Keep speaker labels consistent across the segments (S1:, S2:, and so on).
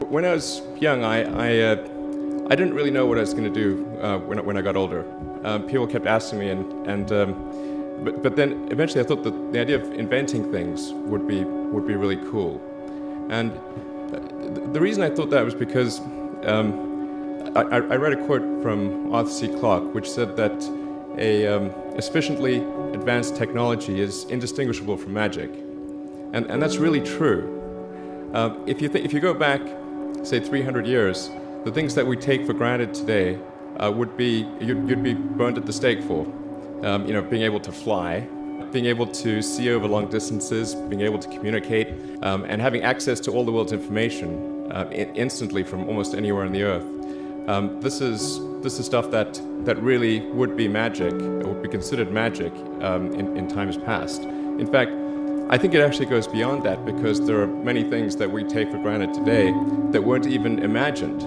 S1: When I was young, I didn't really know what I was going to do when I got older. People kept asking me, but then eventually I thought that the idea of inventing things would be really cool. And the reason I thought that was because I read a quote from Arthur C. Clarke, which said that a sufficiently advanced technology is indistinguishable from magic, and that's really true. If you go back, say 300 years, the things that we take for granted today would be you'd be burned at the stake for. Being able to fly, being able to see over long distances, being able to communicate, and having access to all the world's information instantly from almost anywhere on the earth. This is stuff that really would be magic, or would be considered magic in times past. In fact, I think it actually goes beyond that, because there are many things that we take for granted today that weren't even imagined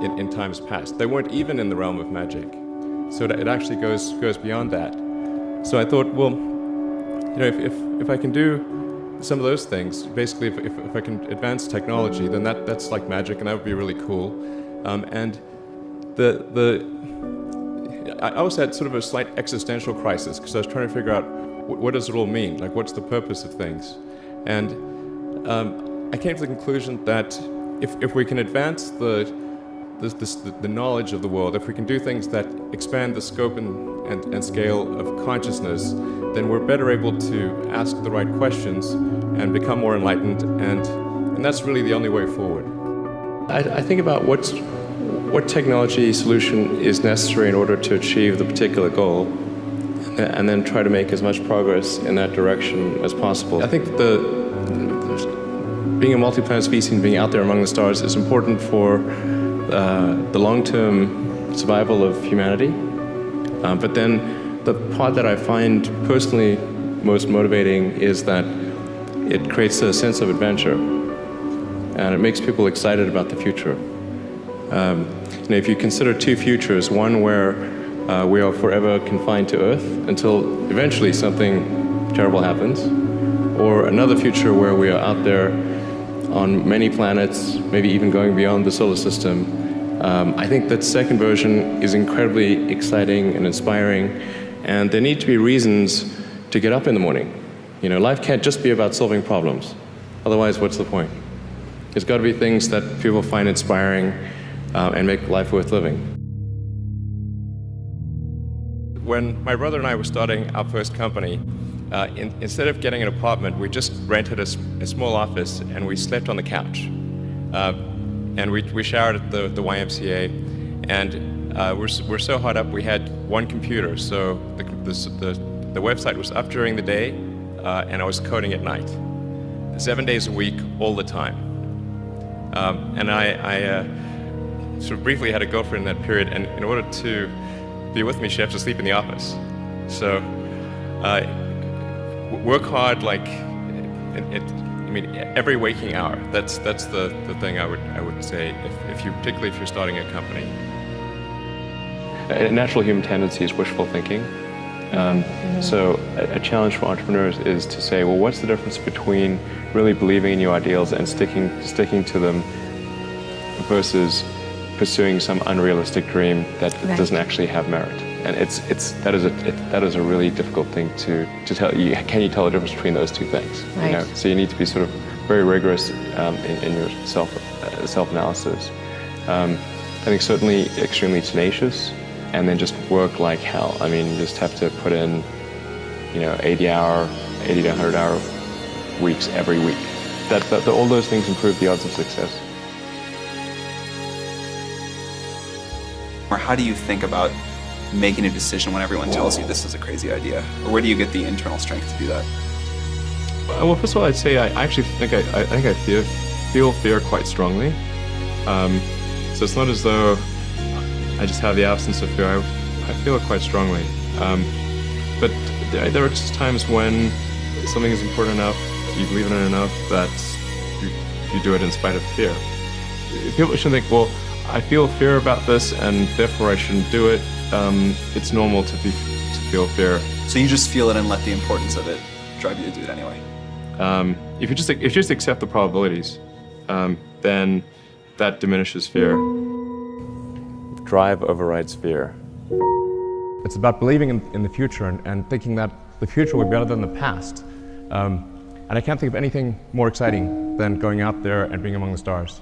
S1: in times past. They weren't even in the realm of magic. So it actually goes beyond that. So I thought, well, if I can do some of those things, basically if I can advance technology, then that's like magic, and that would be really cool. And I also had sort of a slight existential crisis, because I was trying to figure out what does it all mean? Like, what's the purpose of things? And I came to the conclusion that if we can advance the knowledge of the world, if we can do things that expand the scope and scale of consciousness, then we're better able to ask the right questions and become more enlightened, and that's really the only way forward. I think about what technology solution is necessary in order to achieve the particular goal, and then try to make as much progress in that direction as possible. I think being a multi-planet species and being out there among the stars is important for the long-term survival of humanity. But then the part that I find personally most motivating is that it creates a sense of adventure, and it makes people excited about the future. If you consider two futures, one where we are forever confined to Earth until eventually something terrible happens, or another future where we are out there on many planets, maybe even going beyond the solar system. I think that second version is incredibly exciting and inspiring, and there need to be reasons to get up in the morning. Life can't just be about solving problems. Otherwise, what's the point? There's got to be things that people find inspiring and make life worth living. When my brother and I were starting our first company, instead of getting an apartment, we just rented a small office, and we slept on the couch. And we showered at the YMCA, and we're so hot up we had one computer, so the website was up during the day, and I was coding at night, 7 days a week, all the time. And I sort of briefly had a girlfriend in that period, and in order to be with me, she had to sleep in the office. So work hard, like every waking hour. That's the thing I would say, particularly if you're starting a company. A natural human tendency is wishful thinking. So a challenge for entrepreneurs is to say, well, what's the difference between really believing in your ideals and sticking to them versus pursuing some unrealistic dream that doesn't actually have merit? And that is a really difficult thing to tell you. Can you tell the difference between those two things?
S2: Right.
S1: So you need to be sort of very rigorous in your self-analysis. I think certainly extremely tenacious, and then just work like hell. I mean, you just have to put in 80 to 100 hour weeks every week. All those things improve the odds of success.
S3: Or how do you think about making a decision when everyone tells you this is a crazy idea? Or where do you get the internal strength to do that?
S1: Well, first of all, I'd say I actually think I feel fear quite strongly. So it's not as though I just have the absence of fear. I feel it quite strongly. But there are just times when something is important enough, you believe in it enough, that you do it in spite of fear. People shouldn't think, well, I feel fear about this, and therefore I shouldn't do it. It's normal to feel fear.
S3: So you just feel it and let the importance of it drive you to do it anyway?
S1: If you just accept the probabilities, then That diminishes fear. Drive overrides fear.
S2: It's about believing in the future and thinking that the future will be better than the past. And I can't think of anything more exciting than going out there and being among the stars.